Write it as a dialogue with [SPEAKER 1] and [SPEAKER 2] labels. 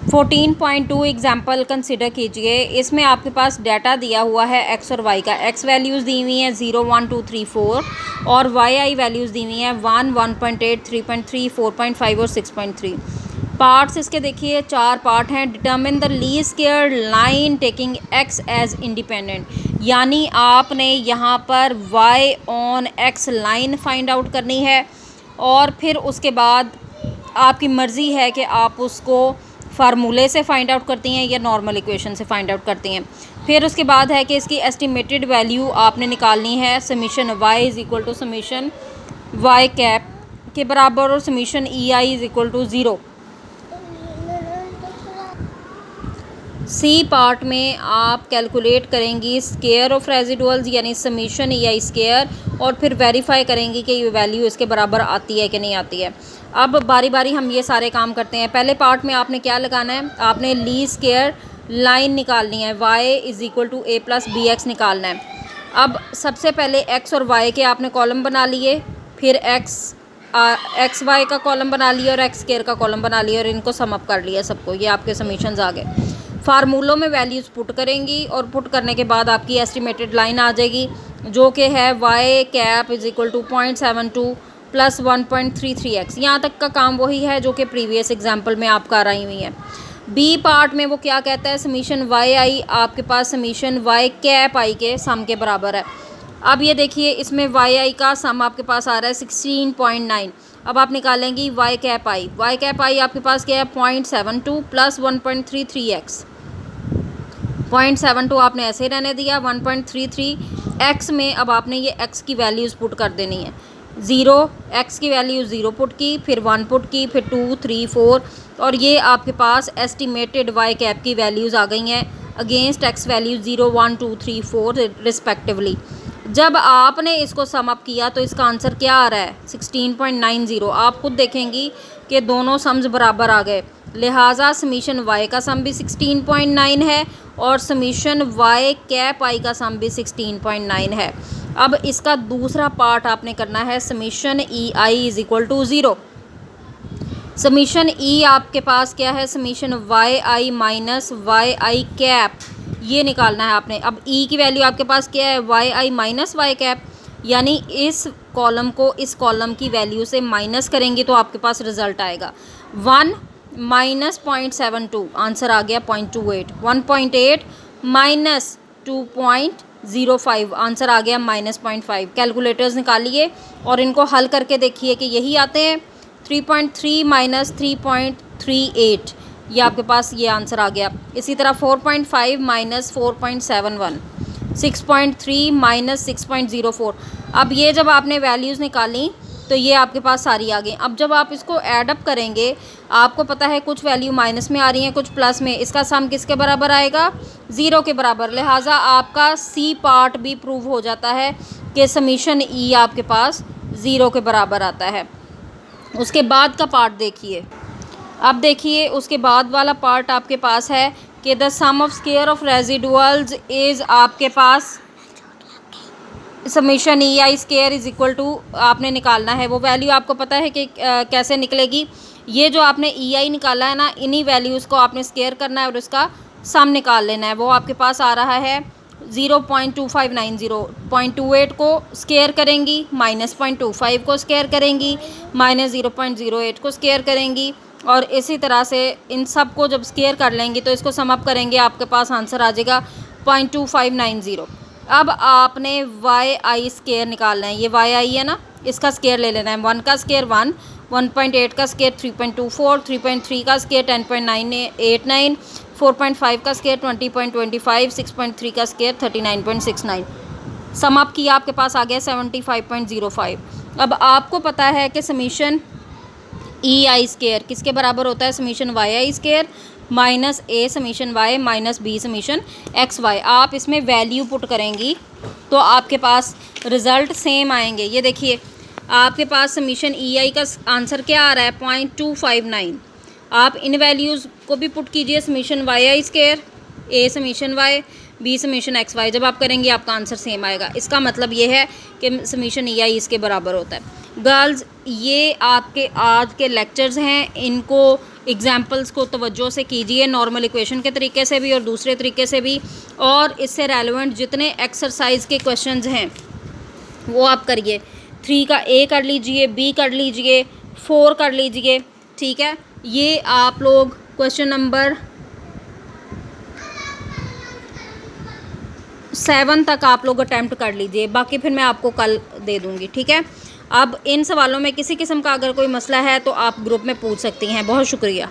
[SPEAKER 1] 14.2 example consider कीजिए। इसमें आपके पास डाटा दिया हुआ है एक्स और वाई का। एक्स वैल्यूज़ दी हुई हैं 0, 1, 2, 3, 4 और वाई आई वैल्यूज़ दी हुई हैं 1, 1.8, 3.3, 4.5 और 6.3। पार्ट्स इसके देखिए 4 पार्ट हैं। Determine the least square line taking X as independent, यानी आपने यहाँ पर Y on X line find out करनी है और फिर उसके बाद आपकी मर्ज़ी है कि आप उसको फार्मूले से फाइंड आउट करती हैं या नॉर्मल इक्वेशन से फाइंड आउट करती हैं। फिर उसके बाद है कि इसकी एस्टिमेटेड वैल्यू आपने निकालनी है summation Y is equal to summation Y cap के बराबर और summation E I is equal to 0। C part में आप कैलकुलेट करेंगी स्केयर ऑफ रेजिडुअल्स यानी समीशन ई आई स्केयर और फिर वेरीफाई करेंगी कि ये वैल्यू इसके बराबर आती है कि नहीं आती है। अब बारी बारी हम ये सारे काम करते हैं। पहले पार्ट में आपने क्या लगाना है, आपने लीस्ट स्क्वायर लाइन निकालनी है, y is equal to a plus B X निकालना है। अब सबसे पहले x और y के आपने कॉलम बना लिए, फिर एक्स वाई का कॉलम बना लिया और एक्स स्क्वायर का कॉलम बना लिया और इनको सम अप कर लिया सबको। ये आपके समीशंस आ गए। फार्मूलों में वैल्यूज़ पुट करेंगी और पुट करने के बाद आपकी एस्टिमेटेड लाइन आ जाएगी जो कि है y cap is equal to 0.72 plus 1.33x। यहाँ तक का काम वही है जो कि प्रीवियस एग्जाम्पल में आप कर आई हुई हैं। बी पार्ट में वो क्या कहता है, समीशन वाई आई आपके पास समीशन वाई कैप आई के सम के बराबर है। अब ये देखिए इसमें वाई आई का सम आपके पास आ रहा है 16.9। अब आप निकालेंगी वाई कैप आई। वाई कैप आई आपके पास क्या है 0.72 प्लस 1.33x। 0.72 आपने ऐसे रहने दिया, 1.33x में अब आपने ये x की वैल्यूज़ पुट कर देनी है। 0 x की वैल्यू 0 पुट की, फिर 1 पुट की, फिर 2, 3, 4 और ये आपके पास एस्टिमेटेड y कैप की वैल्यूज़ आ गई हैं अगेंस्ट x वैल्यू 0, 1, 2, 3, 4 रिस्पेक्टिवली। जब आपने इसको सम अप किया तो इसका आंसर क्या आ रहा है 16.90। आप खुद देखेंगी कि दोनों सम्स बराबर आ गए, लिहाजा समीशन y का सम भी 16.9 है और समीशन y कैप आई का सम भी 16.9 है। अब इसका दूसरा पार्ट आपने करना है summation E I is equal to 0। Summation e आपके पास क्या है, summation y i minus y i cap, ये निकालना है आपने। अब ई की वैल्यू आपके पास क्या है Y i minus Y cap, यानी इस कॉलम को इस कॉलम की वैल्यू से माइनस करेंगे तो आपके पास रिजल्ट आएगा 1 माइनस 0.72, आंसर आ गया 0.28। 1.8 माइनस 2.05, आंसर आ गया माइनस 0.5। कैलकुलेटर्स निकालिए और इनको हल करके देखिए कि यही आते हैं। 3.3 माइनस 3.38, ये आपके पास ये आंसर आ गया। इसी तरह 4.5 माइनस 4.71, 6.3 माइनस 6.04। अब ये जब आपने वैल्यूज़ निकाली तो ये आपके पास सारी आ गई। अब जब आप इसको ऐड अप करेंगे आपको पता है कुछ वैल्यू माइनस में आ रही हैं कुछ प्लस में, इसका सम किसके बराबर आएगा 0 के बराबर। लिहाजा आपका सी पार्ट भी प्रूव हो जाता है कि समीशन ई आपके पास 0 के बराबर आता है। उसके बाद का पार्ट देखिए। अब देखिए उसके बाद वाला पार्ट आपके पास है कि the sum of square of residuals is आपके पास summation E i square is equal to आपने निकालना है। वो वैल्यू आपको पता है कि कैसे निकलेगी। ये जो आपने ई आई निकाला है ना, इन्हीं वैल्यूज़ को आपने स्क्वायर करना है और उसका सम निकाल लेना है। वो आपके पास आ रहा है 0.2590। 0.28 को स्क्वायर करेंगी, माइनस 0.25 को स्क्वायर करेंगी, माइनस 0.08 को स्क्वायर करेंगी और इसी तरह से इन सब को जब स्क्वायर कर लेंगी तो इसको सम अप करेंगे, आपके पास आंसर आ जाएगा 0.2590। अब आपने वाई आई स्क्वायर निकालना है। ये वाई आई है ना, इसका स्क्वायर ले लेना है। 1 का स्क्वायर 1, 1.8 का स्क्वायर 3.24, 3.3 का स्क्वायर 10.989, 4.5 का स्क्वायर 20.25, 6.3 का स्क्वायर 39.69। सम अप किया आपके पास आ गया 75.05। अब आपको पता है कि समीशन ई आई स्क्वायर किसके बराबर होता है, summation y i square minus a summation y minus b summation x y. आप इसमें वैल्यू पुट करेंगी तो आपके पास रिज़ल्ट सेम आएंगे। ये देखिए आपके पास समीशन ई आई का आंसर क्या आ रहा है 0.259। आप इन वैल्यूज़ को भी पुट कीजिए, summation y i square a summation y b summation x y. जब आप करेंगे आपका आंसर सेम आएगा। इसका मतलब ये है कि समीशन ई आई इसके बराबर होता है। गर्ल्स, ये आपके आज के लेक्चर्स हैं, इनको एग्जाम्पल्स को तवज्जो से कीजिए, नॉर्मल इक्वेशन के तरीके से भी और दूसरे तरीके से भी, और इससे रेलेवेंट जितने एक्सरसाइज के क्वेश्चंस हैं वो आप करिए। 3 का A कर लीजिए, B कर लीजिए, 4 कर लीजिए, ठीक है। ये आप लोग क्वेश्चन नंबर 7 तक आप लोग अटैम्प्ट कर लीजिए, बाकी फिर मैं आपको कल दे दूँगी, ठीक है। अब इन सवालों में किसी किस्म का अगर कोई मसला है तो आप ग्रुप में पूछ सकती हैं। बहुत शुक्रिया।